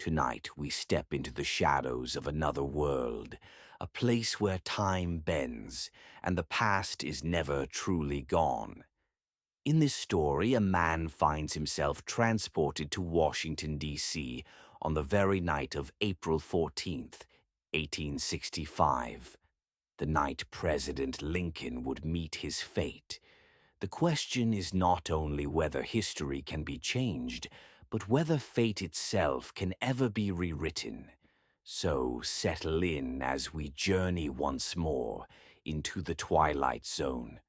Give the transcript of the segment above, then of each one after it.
Tonight we step into the shadows of another world, a place where time bends and the past is never truly gone. In this story, a man finds himself transported to Washington, D.C. on the very night of April 14th, 1865, the night President Lincoln would meet his fate. The question is not only whether history can be changed, but whether fate itself can ever be rewritten. So settle in as we journey once more into the Twilight Zone.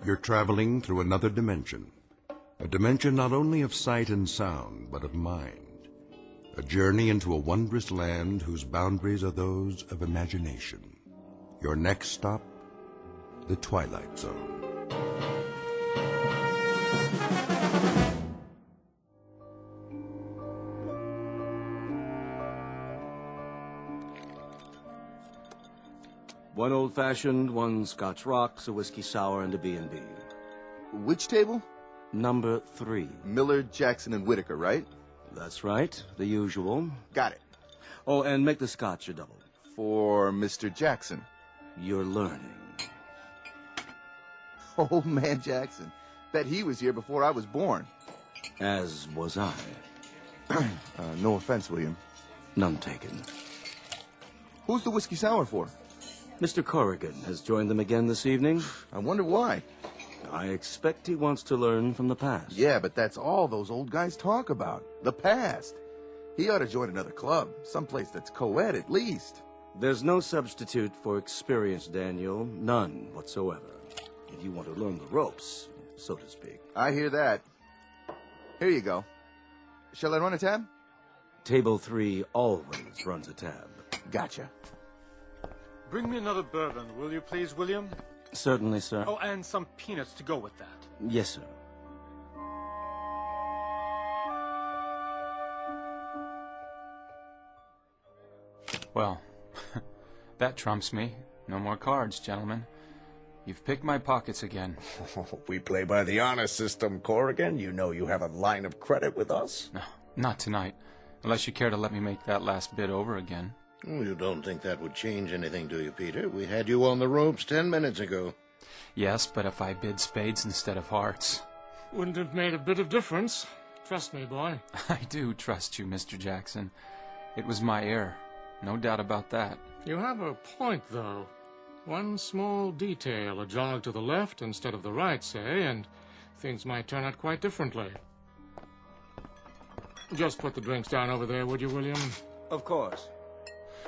You're traveling through another dimension. A dimension not only of sight and sound, but of mind. A journey into a wondrous land whose boundaries are those of imagination. Your next stop, the Twilight Zone. One old-fashioned, one Scotch rocks, a whiskey sour, and a B&B. Which table? Number 3. Miller, Jackson, and Whitaker, right? That's right, the usual. Got it. Oh, and make the Scotch a double. For Mr. Jackson. You're learning. Old man Jackson. Bet he was here before I was born. As was I. No offense, William. None taken. Who's the whiskey sour for? Mr. Corrigan has joined them again this evening. I wonder why. I expect he wants to learn from the past. Yeah, but that's all those old guys talk about. The past. He ought to join another club. Someplace that's co-ed at least. There's no substitute for experience, Daniel. None whatsoever. If you want to learn the ropes, so to speak. I hear that. Here you go. Shall I run a tab? Table 3 always runs a tab. Gotcha. Bring me another bourbon, will you please, William? Certainly, sir. Oh, and some peanuts to go with that. Yes, sir. Well, that trumps me. No more cards, gentlemen. You've picked my pockets again. We play by the honor system, Corrigan. You know you have a line of credit with us. No, not tonight. Unless you care to let me make that last bid over again. You don't think that would change anything, do you, Peter? We had you on the ropes 10 minutes ago. Yes, but if I bid spades instead of hearts. Wouldn't have made a bit of difference. Trust me, boy. I do trust you, Mr. Jackson. It was my error. No doubt about that. You have a point, though. One small detail, a jog to the left instead of the right, say, and things might turn out quite differently. Just put the drinks down over there, would you, William? Of course.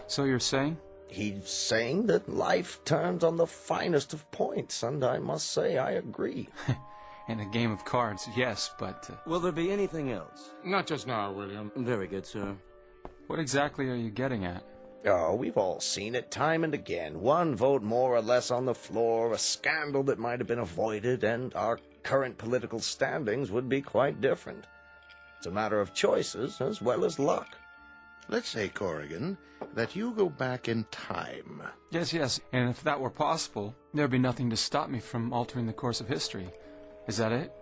So you're saying? He's saying that life turns on the finest of points, and I must say I agree. In a game of cards, yes, but... Will there be anything else? Not just now, William. Very good, sir. What exactly are you getting at? Oh, we've all seen it time and again. One vote more or less on the floor, a scandal that might have been avoided, and our current political standings would be quite different. It's a matter of choices as well as luck. Let's say, Corrigan, that you go back in time. Yes, and if that were possible, there'd be nothing to stop me from altering the course of history. Is that it?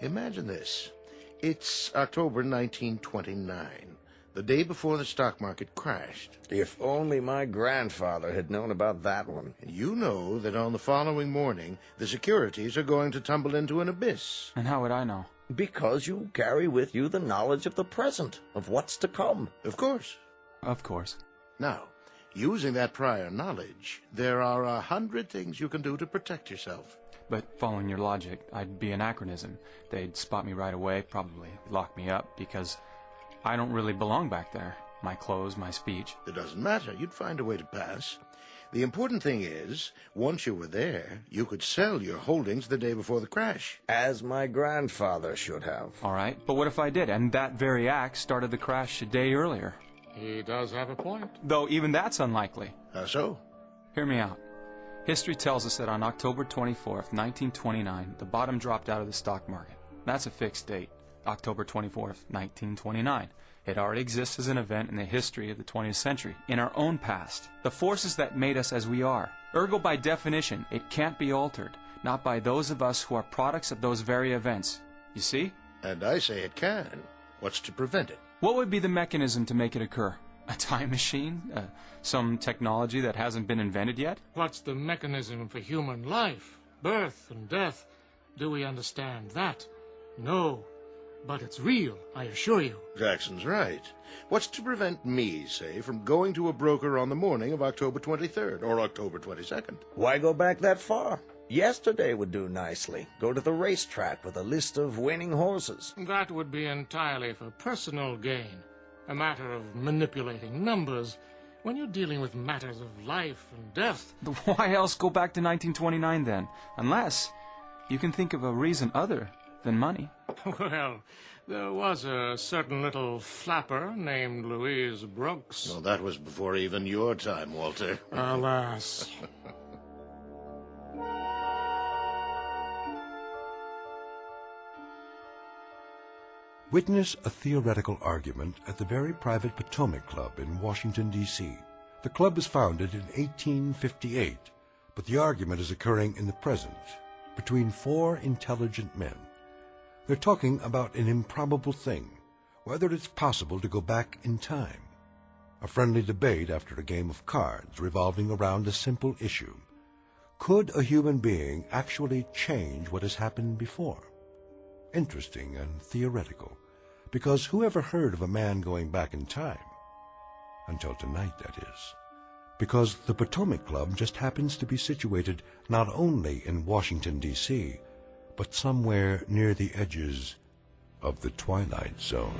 Imagine this. It's October 1929, the day before the stock market crashed. If only my grandfather had known about that one. You know that on the following morning, the securities are going to tumble into an abyss. And how would I know? Because you carry with you the knowledge of the present, of what's to come. Of course. Of course. Now, using that prior knowledge, there are 100 things you can do to protect yourself. But following your logic, I'd be anachronism. They'd spot me right away, probably lock me up, because I don't really belong back there. My clothes, my speech. It doesn't matter. You'd find a way to pass. The important thing is, once you were there, you could sell your holdings the day before the crash. As my grandfather should have. All right, but what if I did, and that very act started the crash a day earlier? He does have a point. Though even that's unlikely. How so? Hear me out. History tells us that on October 24th, 1929, the bottom dropped out of the stock market. That's a fixed date, October 24th, 1929. It already exists as an event in the history of the 20th century, in our own past. The forces that made us as we are. Ergo, by definition, it can't be altered, not by those of us who are products of those very events. You see? And I say it can. What's to prevent it? What would be the mechanism to make it occur? A time machine? Some technology that hasn't been invented yet? What's the mechanism for human life? Birth and death. Do we understand that? No. But it's real, I assure you. Jackson's right. What's to prevent me, say, from going to a broker on the morning of October 23rd or October 22nd? Why go back that far? Yesterday would do nicely. Go to the racetrack with a list of winning horses. That would be entirely for personal gain. A matter of manipulating numbers. When you're dealing with matters of life and death... Why else go back to 1929 then? Unless you can think of a reason other than money. Well, there was a certain little flapper named Louise Brooks. Well, that was before even your time, Walter. Alas. Witness a theoretical argument at the very private Potomac Club in Washington, D.C. The club was founded in 1858, but the argument is occurring in the present between four intelligent men. They're talking about an improbable thing, whether it's possible to go back in time. A friendly debate after a game of cards revolving around a simple issue. Could a human being actually change what has happened before? Interesting and theoretical, because who ever heard of a man going back in time? Until tonight, that is. Because the Potomac Club just happens to be situated not only in Washington, D.C., but somewhere near the edges of the Twilight Zone.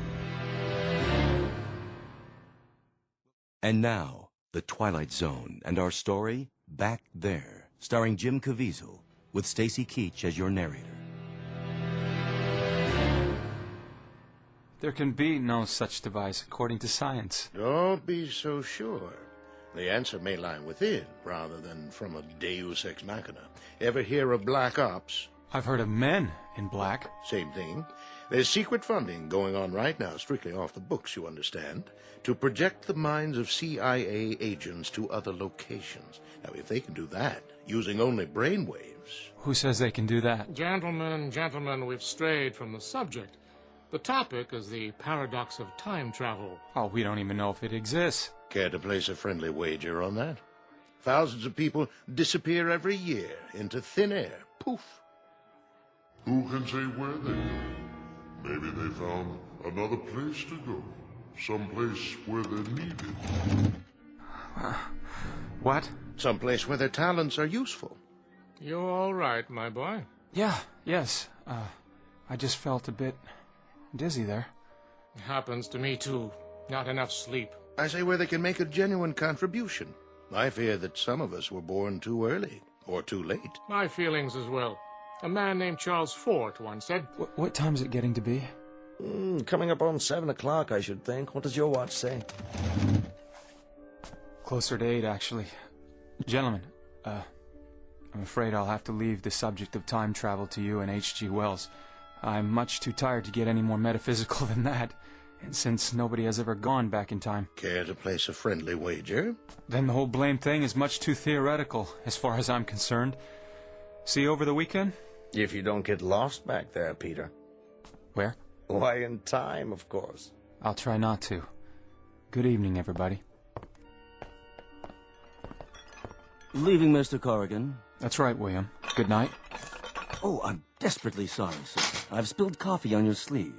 And now, The Twilight Zone and our story, Back There, starring Jim Caviezel, with Stacy Keach as your narrator. There can be no such device according to science. Don't be so sure. The answer may lie within, rather than from a deus ex machina. Ever hear of black ops? I've heard of men in black. Same thing. There's secret funding going on right now, strictly off the books, you understand, to project the minds of CIA agents to other locations. Now, if they can do that, using only brainwaves... Who says they can do that? Gentlemen, we've strayed from the subject. The topic is the paradox of time travel. Oh, we don't even know if it exists. Care to place a friendly wager on that? Thousands of people disappear every year into thin air. Poof. Who can say where they go? Maybe they found another place to go. Someplace where they're needed. What? Someplace where their talents are useful. You're all right, my boy. Yes. I just felt a bit dizzy there. It happens to me, too. Not enough sleep. I say where they can make a genuine contribution. I fear that some of us were born too early, or too late. My feelings as well. A man named Charles Fort once said... What time's it getting to be? Coming up on 7 o'clock, I should think. What does your watch say? Closer to 8, actually. Gentlemen, I'm afraid I'll have to leave the subject of time travel to you and H.G. Wells. I'm much too tired to get any more metaphysical than that. And since nobody has ever gone back in time... Care to place a friendly wager? Then the whole blame thing is much too theoretical, as far as I'm concerned. See you over the weekend? If you don't get lost back there, Peter. Where? Why, in time, of course. I'll try not to. Good evening, everybody. Leaving, Mr. Corrigan? That's right, William. Good night. Oh, I'm desperately sorry, sir. I've spilled coffee on your sleeve.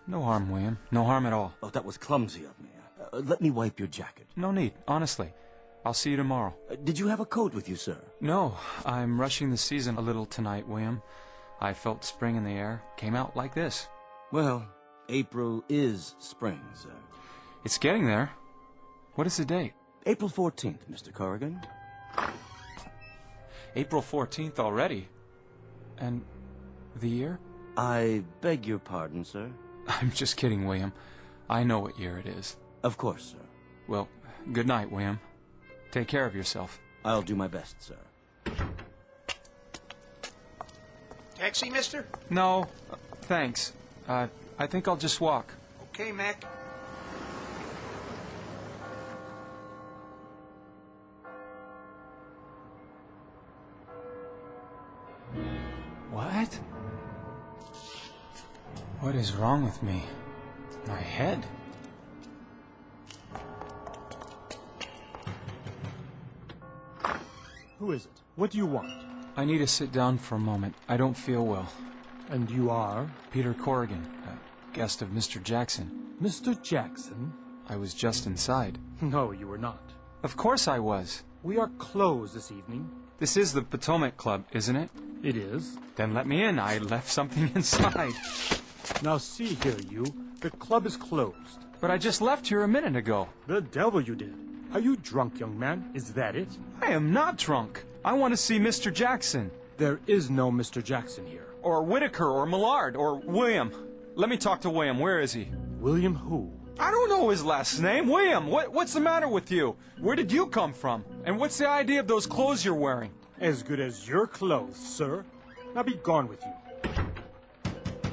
No harm, William. No harm at all. Oh, that was clumsy of me. Let me wipe your jacket. No need, honestly. I'll see you tomorrow. Did you have a coat with you, sir? No, I'm rushing the season a little tonight, William. I felt spring in the air. Came out like this. Well, April is spring, sir. It's getting there. What is the date? April 14th, Mr. Corrigan. April 14th already? And the year? I beg your pardon, sir. I'm just kidding, William. I know what year it is. Of course, sir. Well, good night, William. Take care of yourself. I'll do my best, sir. Taxi, mister? No, thanks. I think I'll just walk. Okay, Mac. What? What is wrong with me? My head? Who is it? What do you want? I need to sit down for a moment. I don't feel well. And you are? Peter Corrigan, a guest of Mr. Jackson. Mr. Jackson? I was just inside. No, you were not. Of course I was. We are closed this evening. This is the Potomac Club, isn't it? It is. Then let me in. I left something inside. Now see here, you. The club is closed. But I just left here a minute ago. The devil you did. Are you drunk, young man? Is that it? I am not drunk. I want to see Mr. Jackson. There is no Mr. Jackson here. Or Whitaker, or Millard, or William. Let me talk to William. Where is he? William who? I don't know his last name. William, what's the matter with you? Where did you come from? And what's the idea of those clothes you're wearing? As good as your clothes, sir. Now be gone with you.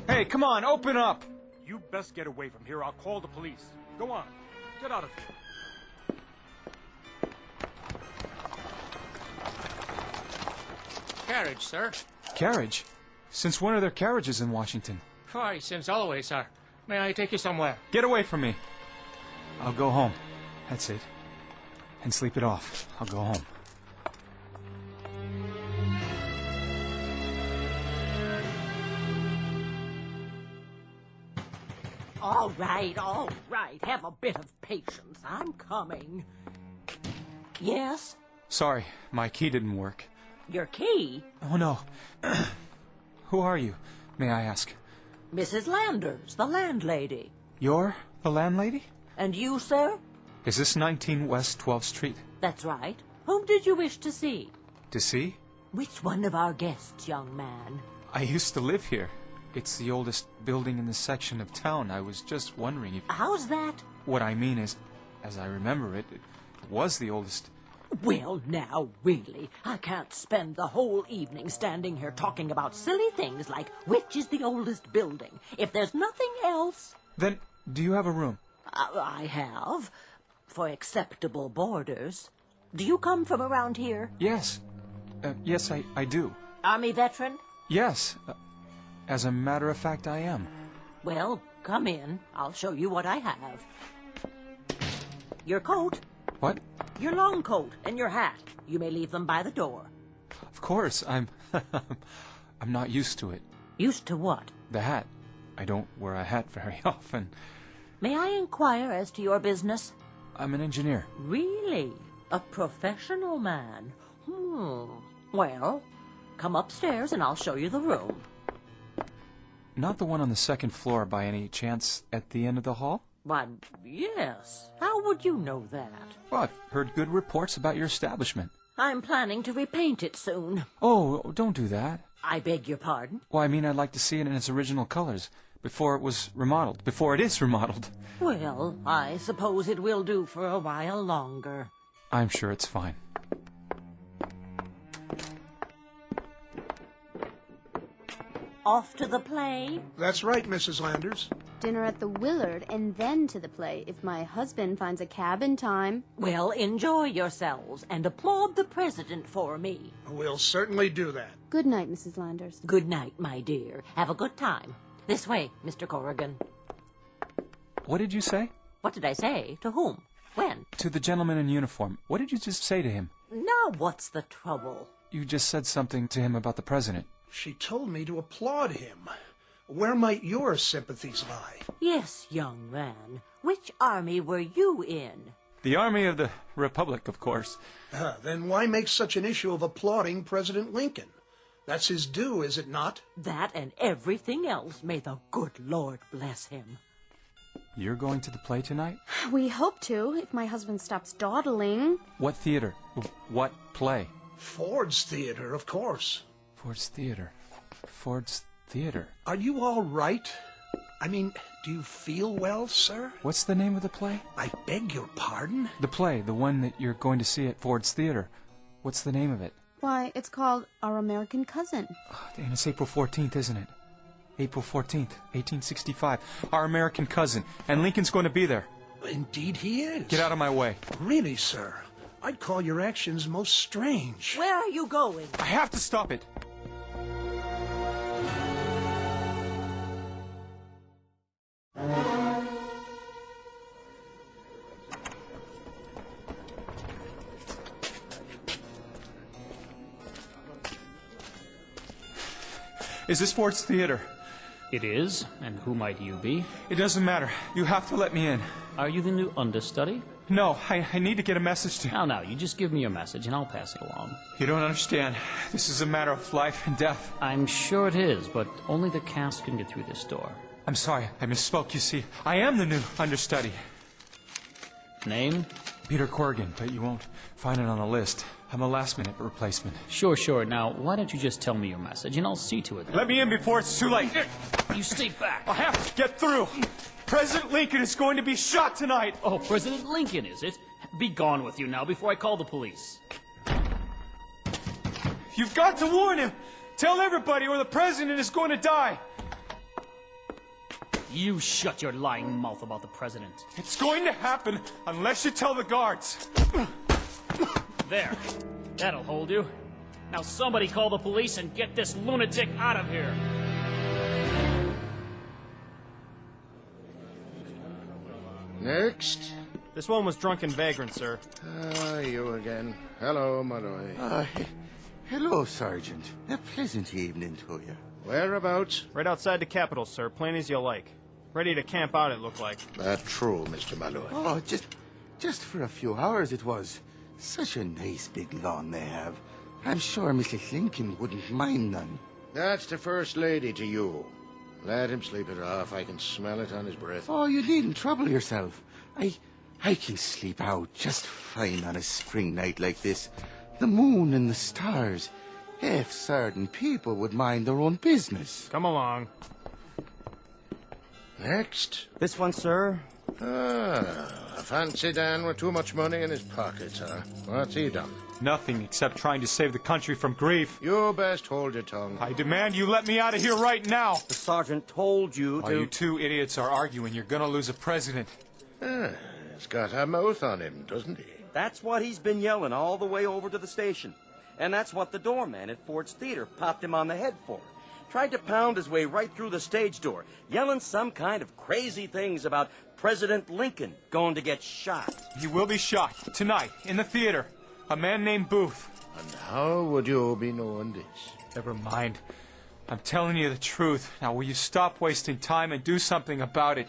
Hey, come on, open up! You best get away from here. I'll call the police. Go on. Get out of here. Carriage, sir. Carriage? Since when are there carriages in Washington? Why, since always, sir. May I take you somewhere? Get away from me. I'll go home. That's it. And sleep it off. I'll go home. All right, all right. Have a bit of patience. I'm coming. Yes? Sorry, my key didn't work. Your key? Oh, no. Who are you, may I ask? Mrs. Landers, the landlady. You're the landlady? And you, sir? Is this 19 West 12th Street? That's right. Whom did you wish to see? To see? Which one of our guests, young man? I used to live here. It's the oldest building in this section of town. I was just wondering if... How's that? What I mean is, as I remember it, it was the oldest... Well, now, really, I can't spend the whole evening standing here talking about silly things like which is the oldest building. If there's nothing else... Then, do you have a room? I have, for acceptable boarders. Do you come from around here? Yes. Yes, I do. Army veteran? Yes. As a matter of fact, I am. Well, come in. I'll show you what I have. Your coat. What? Your long coat and your hat. You may leave them by the door. Of course, I'm not used to it. Used to what? The hat. I don't wear a hat very often. May I inquire as to your business? I'm an engineer. Really? A professional man? Well, come upstairs and I'll show you the room. Not the one on the second floor by any chance at the end of the hall? Why, yes. How would you know that? Well, I've heard good reports about your establishment. I'm planning to repaint it soon. Oh, don't do that. I beg your pardon? Well, I mean, I'd like to see it in its original colors, before it is remodeled. Well, I suppose it will do for a while longer. I'm sure it's fine. Off to the play? That's right, Mrs. Landers. Dinner at the Willard and then to the play if my husband finds a cab in time. Well, enjoy yourselves and applaud the president for me. We'll certainly do that. Good night, Mrs. Landers. Good night, my dear. Have a good time. This way, Mr. Corrigan. What did you say? What did I say? To whom? When? To the gentleman in uniform. What did you just say to him? Now, what's the trouble? You just said something to him about the president. She told me to applaud him. Where might your sympathies lie? Yes, young man. Which army were you in? The Army of the Republic, of course. Then why make such an issue of applauding President Lincoln? That's his due, is it not? That and everything else. May the good Lord bless him. You're going to the play tonight? We hope to, if my husband stops dawdling. What theater? What play? Ford's Theater, of course. Ford's Theater. Ford's Theater. Are you all right? I mean, do you feel well, sir? What's the name of the play? I beg your pardon? The play, the one that you're going to see at Ford's Theater. What's the name of it? Why, it's called Our American Cousin. Oh, and it's April 14th, isn't it? April 14th, 1865. Our American Cousin. And Lincoln's going to be there. Indeed he is. Get out of my way. Really, sir? I'd call your actions most strange. Where are you going? I have to stop it. Is this Ford's Theater? It is, and who might you be? It doesn't matter. You have to let me in. Are you the new understudy? No, I need to get a message to... Now, you just give me your message and I'll pass it along. You don't understand. This is a matter of life and death. I'm sure it is, but only the cast can get through this door. I'm sorry, I misspoke, you see. I am the new understudy. Name? Peter Corrigan, but you won't find it on the list. I'm a last-minute replacement. Sure. Now, why don't you just tell me your message, and I'll see to it then. Let me in before it's too late. You stay back. I have to get through. President Lincoln is going to be shot tonight. Oh, President Lincoln, is it? Be gone with you now before I call the police. You've got to warn him. Tell everybody or the president is going to die. You shut your lying mouth about the president. It's going to happen unless you tell the guards. There. That'll hold you. Now somebody call the police and get this lunatic out of here. Next. This one was drunken vagrant, sir. Ah, you again. Hello, Malloy. Hello, Sergeant. A pleasant evening to you. Whereabouts? Right outside the Capitol, sir. Plain as you like. Ready to camp out, it looked like. That's true, Mr. Malloy. Oh, just for a few hours it was. Such a nice big lawn they have. I'm sure Mrs. Lincoln wouldn't mind none. That's the First Lady to you. Let him sleep it off. I can smell it on his breath. Oh, you needn't trouble yourself. I can sleep out just fine on a spring night like this. The moon and the stars. If certain people would mind their own business. Come along. Next. This one, sir. I fancy Dan with too much money in his pockets, huh? What's he done? Nothing except trying to save the country from grief. You best hold your tongue. I demand you let me out of here right now. The sergeant told you to... While you two idiots are arguing, you're gonna lose a president. He's got a mouth on him, doesn't he? That's what he's been yelling all the way over to the station. And that's what the doorman at Ford's Theater popped him on the head for. Tried to pound his way right through the stage door, yelling some kind of crazy things about President Lincoln going to get shot. He will be shot tonight in the theater. A man named Booth. And how would you be knowing this? Never mind. I'm telling you the truth. Now, will you stop wasting time and do something about it?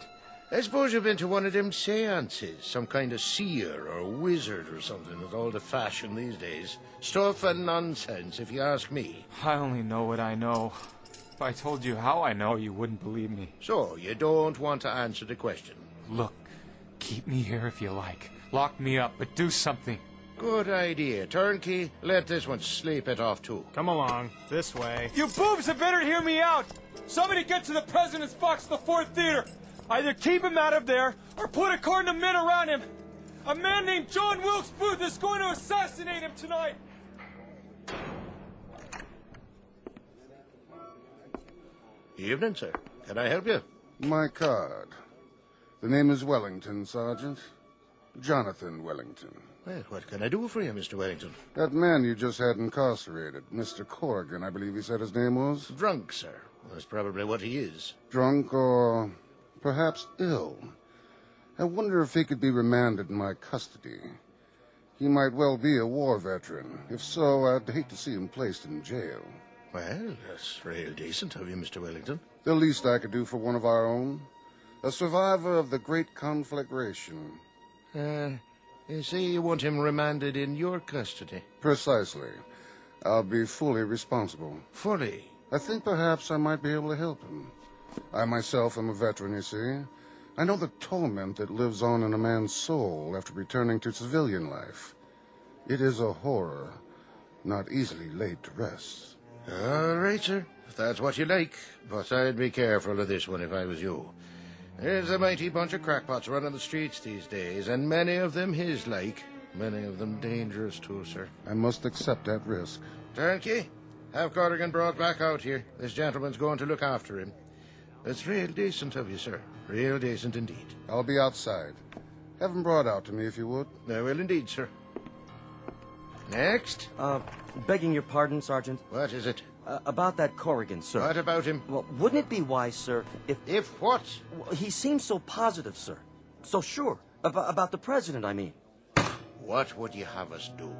I suppose you've been to one of them seances, some kind of seer or wizard or something with all the fashion these days. Stuff and nonsense, if you ask me. I only know what I know. If I told you how I know, you wouldn't believe me. So, you don't want to answer the question? Look, keep me here if you like. Lock me up, but do something. Good idea. Turnkey, let this one sleep it off too. Come along. This way. You boobs had better hear me out! Somebody get to the president's box at the Fourth Theater! Either keep him out of there, or put a cordon of men around him! A man named John Wilkes Booth is going to assassinate him tonight! Evening, sir. Can I help you? My card. The name is Wellington, Sergeant. Jonathan Wellington. Well, what can I do for you, Mr. Wellington? That man you just had incarcerated, Mr. Corrigan, I believe he said his name was? Drunk, sir. That's probably what he is. Drunk or perhaps ill. I wonder if he could be remanded in my custody. He might well be a war veteran. If so, I'd hate to see him placed in jail. Well, that's real decent of you, Mr. Wellington. The least I could do for one of our own. A survivor of the Great Conflagration. You say you want him remanded in your custody? Precisely. I'll be fully responsible. Fully? I think perhaps I might be able to help him. I myself am a veteran, you see. I know the torment that lives on in a man's soul after returning to civilian life. It is a horror not easily laid to rest. All right, sir. If that's what you like. But I'd be careful of this one if I was you. There's a mighty bunch of crackpots running the streets these days, and many of them his-like. Many of them dangerous, too, sir. I must accept that risk. Turnkey, have Corrigan brought back out here. This gentleman's going to look after him. It's real decent of you, sir. Real decent indeed. I'll be outside. Have him brought out to me, if you would. I will indeed, sir. Next? Begging your pardon, Sergeant. What is it? About that Corrigan, sir. What about him? Well, wouldn't it be wise, sir, if... If what? Well, he seems so positive, sir. So sure. About the president, I mean. What would you have us do?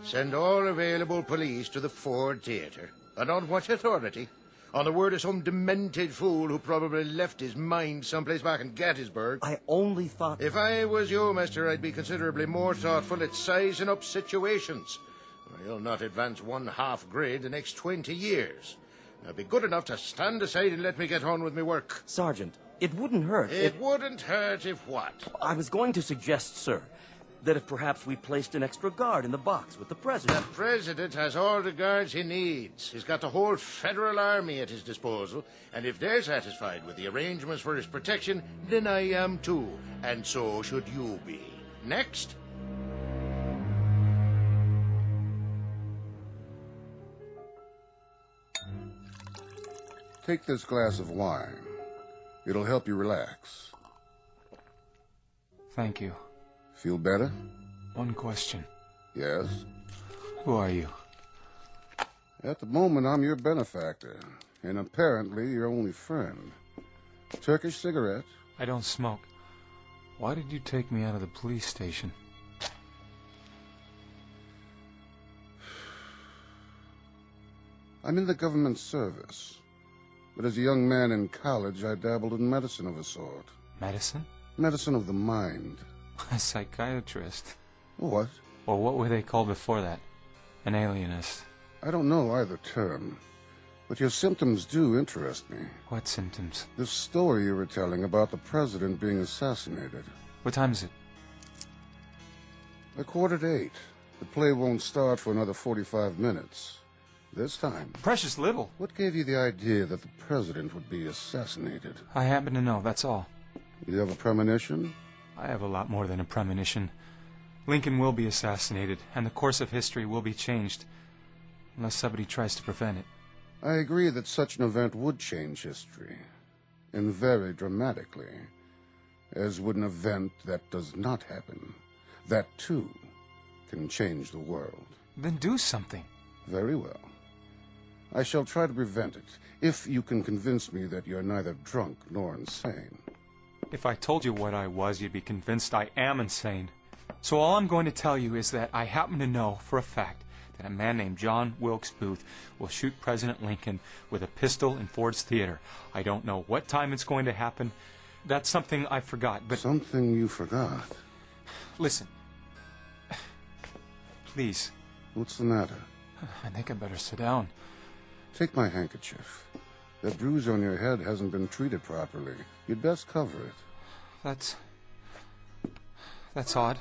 Send all available police to the Ford Theater? And on what authority? On the word of some demented fool who probably left his mind someplace back in Gettysburg. I only thought... If I was you, mister, I'd be considerably more thoughtful at sizing up situations. You'll not advance 1/2 grade the next 20 years. Now be good enough to stand aside and let me get on with my work. Sergeant, it wouldn't hurt. It wouldn't hurt if what? I was going to suggest, sir, that if perhaps we placed an extra guard in the box with the president. The president has all the guards he needs. He's got the whole federal army at his disposal, and if they're satisfied with the arrangements for his protection, then I am too, and so should you be. Next. Take this glass of wine. It'll help you relax. Thank you. Feel better? One question. Yes? Who are you? At the moment, I'm your benefactor, and apparently your only friend. Turkish cigarette? I don't smoke. Why did you take me out of the police station? I'm in the government service. But as a young man in college, I dabbled in medicine of a sort. Medicine? Medicine of the mind. A psychiatrist. What? Or what were they called before that? An alienist. I don't know either term. But your symptoms do interest me. What symptoms? The story you were telling about the president being assassinated. What time is it? 7:45. The play won't start for another 45 minutes. This time. Precious little. What gave you the idea that the president would be assassinated? I happen to know, that's all. You have a premonition? I have a lot more than a premonition. Lincoln will be assassinated, and the course of history will be changed. Unless somebody tries to prevent it. I agree that such an event would change history. And very dramatically. As would an event that does not happen. That, too, can change the world. Then do something. Very well. I shall try to prevent it, if you can convince me that you're neither drunk nor insane. If I told you what I was, you'd be convinced I am insane. So all I'm going to tell you is that I happen to know for a fact that a man named John Wilkes Booth will shoot President Lincoln with a pistol in Ford's Theater. I don't know what time it's going to happen. That's something I forgot, but... Something you forgot? Listen. Please. What's the matter? I think I better sit down. Take my handkerchief. That bruise on your head hasn't been treated properly. You'd best cover it. That's odd.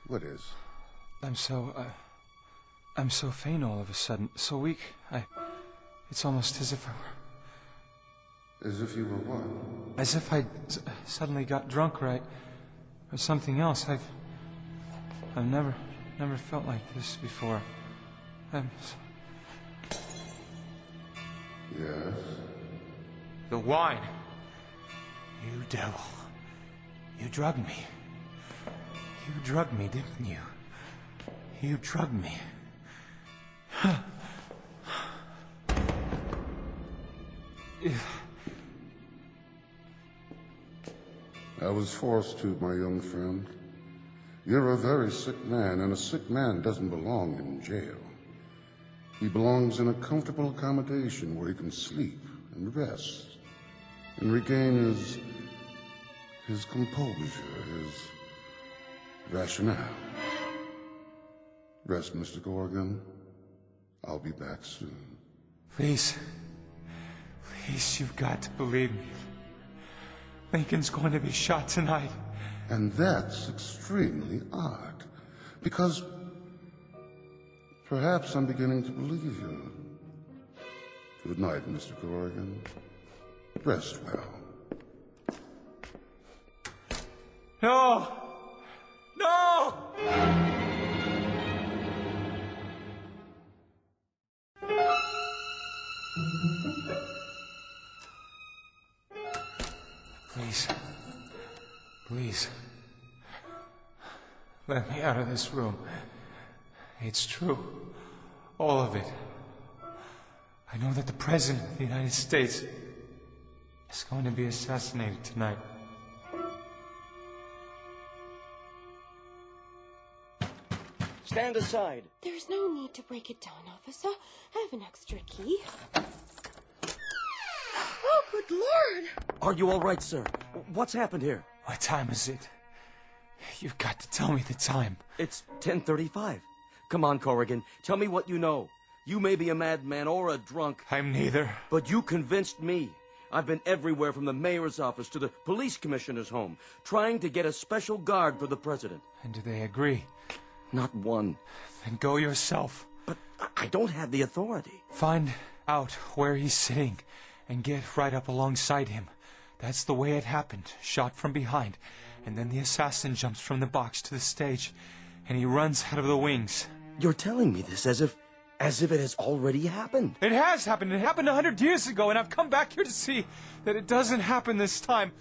What is? I'm so faint all of a sudden. So weak. It's almost as if I were... As if you were what? As if I suddenly got drunk, or something else. I've never felt like this before. Yes? The wine. You devil. You drugged me. You drugged me, didn't you? You drugged me. I was forced to, my young friend. You're a very sick man, and a sick man doesn't belong in jail. He belongs in a comfortable accommodation where he can sleep and rest and regain his composure, his rationale. Rest, Mr. Corrigan. I'll be back soon. Please, you've got to believe me. Lincoln's going to be shot tonight. And that's extremely odd, because perhaps I'm beginning to believe you. Good night, Mr. Corrigan. Rest well. No! No! Please. Let me out of this room. It's true. All of it. I know that the President of the United States is going to be assassinated tonight. Stand aside. There's no need to break it down, officer. I have an extra key. Good Lord! Are you all right, sir? What's happened here? What time is it? You've got to tell me the time. It's 10:35. Come on, Corrigan. Tell me what you know. You may be a madman or a drunk. I'm neither. But you convinced me. I've been everywhere from the mayor's office to the police commissioner's home, trying to get a special guard for the president. And do they agree? Not one. Then go yourself. But I don't have the authority. Find out where he's sitting and get right up alongside him. That's the way it happened. Shot from behind. And then the assassin jumps from the box to the stage, and he runs out of the wings. You're telling me this as if it has already happened. It has happened. It happened 100 years ago, and I've come back here to see that it doesn't happen this time.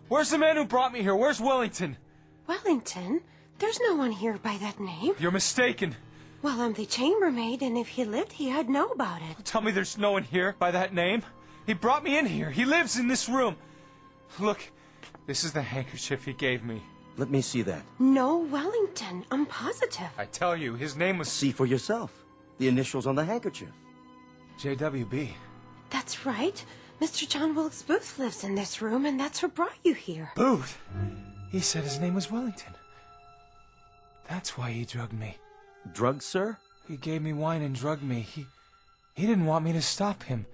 Where's the man who brought me here? Where's Wellington? Wellington? There's no one here by that name. You're mistaken. Well, I'm the chambermaid, and if he lived here, I'd know about it. Tell me there's no one here by that name. He brought me in here. He lives in this room. Look, this is the handkerchief he gave me. Let me see that. No Wellington. I'm positive. I tell you, his name was... See for yourself. The initials on the handkerchief. JWB. That's right. Mr. John Wilkes Booth lives in this room, and that's what brought you here. Booth? He said his name was Wellington. That's why he drugged me. Drugged, sir? He gave me wine and drugged me. He didn't want me to stop him.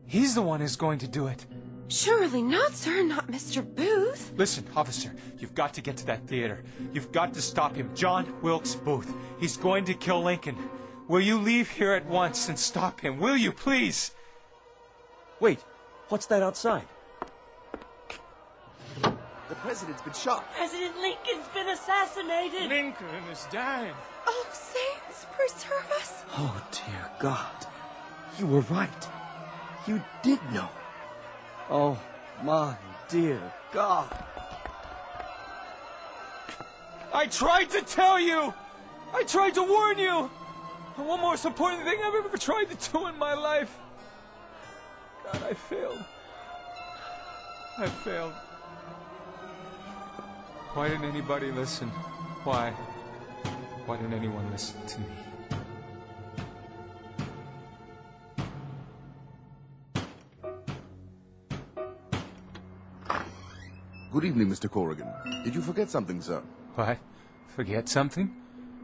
He's the one who's going to do it. Surely not, sir. Not Mr. Booth. Listen, officer, you've got to get to that theater. You've got to stop him. John Wilkes Booth. He's going to kill Lincoln. Will you leave here at once and stop him? Will you, please? Wait, what's that outside? The president's been shot. President Lincoln's been assassinated. Lincoln is dying. Oh, saints, preserve us. Oh, dear God. You were right. You did know. Oh, my dear God. I tried to tell you! I tried to warn you! And one most important thing I've ever tried to do in my life. God, I failed. I failed. Why didn't anybody listen? Why? Why didn't anyone listen to me? Good evening, Mr. Corrigan. Did you forget something, sir? What? Forget something?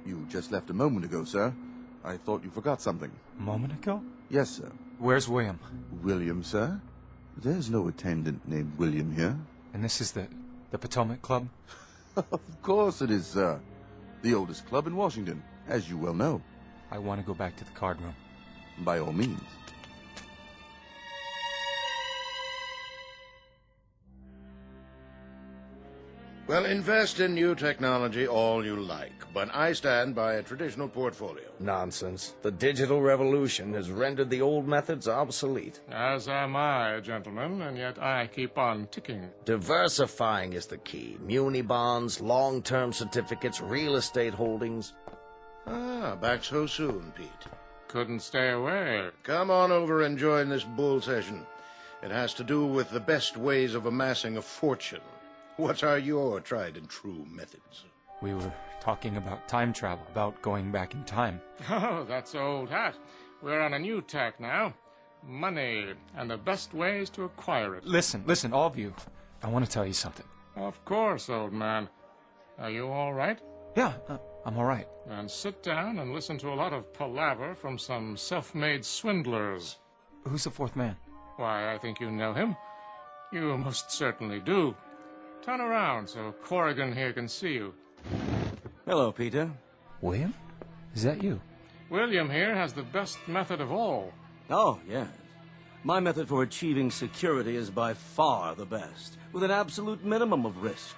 You just left a moment ago, sir. I thought you forgot something. A moment ago? Yes, sir. Where's William? William, sir? There's no attendant named William here. And this is the Potomac Club? Of course it is, sir. The oldest club in Washington, as you well know. I want to go back to the card room. By all means. Well, invest in new technology all you like, but I stand by a traditional portfolio. Nonsense. The digital revolution has rendered the old methods obsolete. As am I, gentlemen, and yet I keep on ticking. Diversifying is the key. Muni bonds, long-term certificates, real estate holdings. Ah, back so soon, Pete. Couldn't stay away. Come on over and join this bull session. It has to do with the best ways of amassing a fortune. What are your tried and true methods? We were talking about time travel, about going back in time. Oh, that's old hat. We're on a new tack now. Money, and the best ways to acquire it. Listen, all of you. I want to tell you something. Of course, old man. Are you all right? Yeah, I'm all right. Then sit down and listen to a lot of palaver from some self-made swindlers. Who's the fourth man? Why, I think you know him. You most certainly do. Turn around so Corrigan here can see you. Hello, Peter. William? Is that you? William here has the best method of all. Oh, yes. My method for achieving security is by far the best, with an absolute minimum of risk.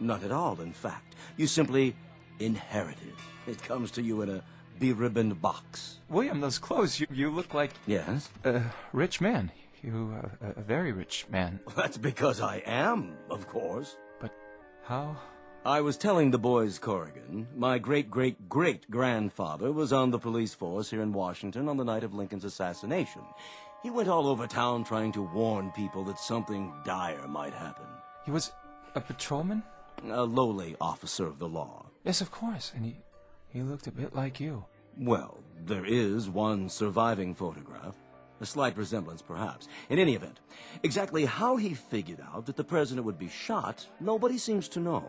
None at all, in fact. You simply inherit it. It comes to you in a beribboned box. William, those clothes, you look like... Yes? A rich man. A very rich man. That's because I am, of course. But how? I was telling the boys, Corrigan, my great-great-great-grandfather was on the police force here in Washington on the night of Lincoln's assassination. He went all over town trying to warn people that something dire might happen. He was a patrolman? A lowly officer of the law. Yes, of course, and he looked a bit like you. Well, there is one surviving photograph. A slight resemblance, perhaps. In any event, exactly how he figured out that the president would be shot, nobody seems to know.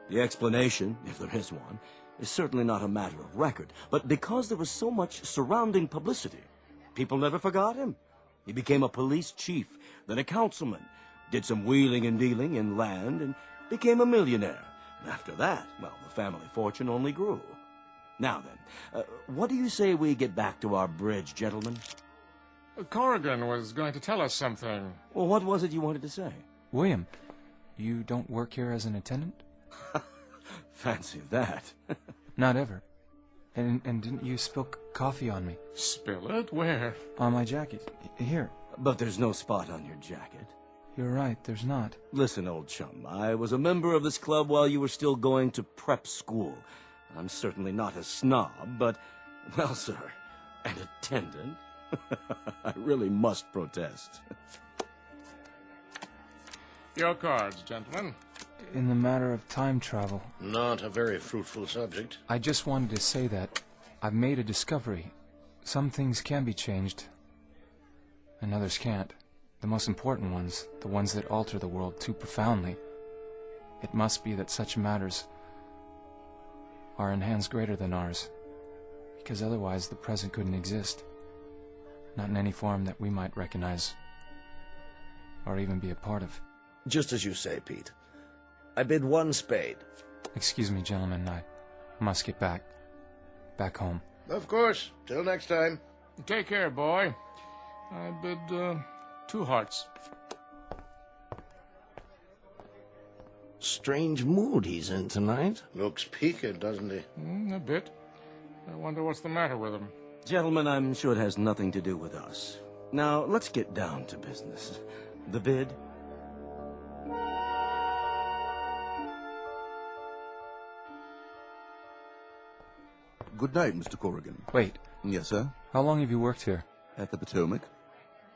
The explanation, if there is one, is certainly not a matter of record. But because there was so much surrounding publicity, people never forgot him. He became a police chief, then a councilman, did some wheeling and dealing in land, and became a millionaire. After that, well, the family fortune only grew. Now then, what do you say we get back to our bridge, gentlemen? Corrigan was going to tell us something. Well, what was it you wanted to say? William, you don't work here as an attendant? Fancy that. Not ever. And didn't you spill coffee on me? Spill it? Where? On my jacket. Here. But there's no spot on your jacket. You're right, there's not. Listen, old chum, I was a member of this club while you were still going to prep school. I'm certainly not a snob, but, well, sir, an attendant? I really must protest. Your cards, gentlemen. In the matter of time travel... Not a very fruitful subject. I just wanted to say that I've made a discovery. Some things can be changed, and others can't. The most important ones, the ones that alter the world too profoundly. It must be that such matters are in hands greater than ours, because otherwise the present couldn't exist. Not in any form that we might recognize or even be a part of. Just as you say, Pete. I bid one spade. Excuse me, gentlemen, I must get back home. Of course. Till next time. Take care, boy. I bid 2 hearts. Strange mood he's in tonight. Looks peaked, doesn't he? A bit. I wonder what's the matter with him. Gentlemen, I'm sure it has nothing to do with us. Now, let's get down to business. The bid? Good night, Mr. Corrigan. Wait. Yes, sir? How long have you worked here? At the Potomac.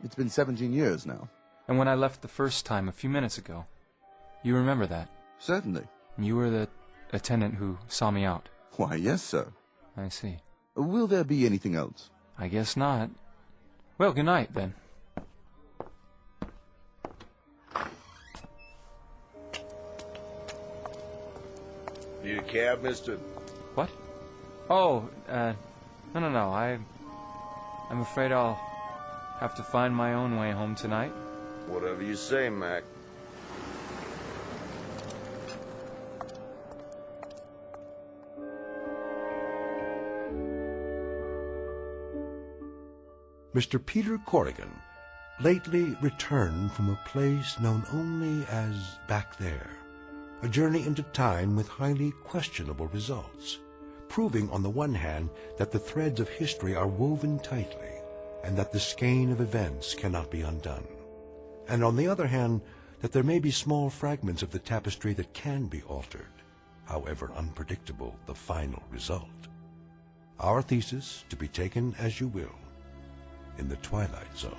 It's been 17 years now. And when I left the first time, a few minutes ago, you remember that? Certainly. You were the attendant who saw me out. Why, yes, sir. I see. Will there be anything else? I guess not. Well, good night, then. Need a cab, mister? What? Oh, no. I'm afraid I'll have to find my own way home tonight. Whatever you say, Mac. Mr. Peter Corrigan lately returned from a place known only as Back There, a journey into time with highly questionable results, proving on the one hand that the threads of history are woven tightly and that the skein of events cannot be undone, and on the other hand that there may be small fragments of the tapestry that can be altered, however unpredictable the final result. Our thesis to be taken as you will in the Twilight Zone.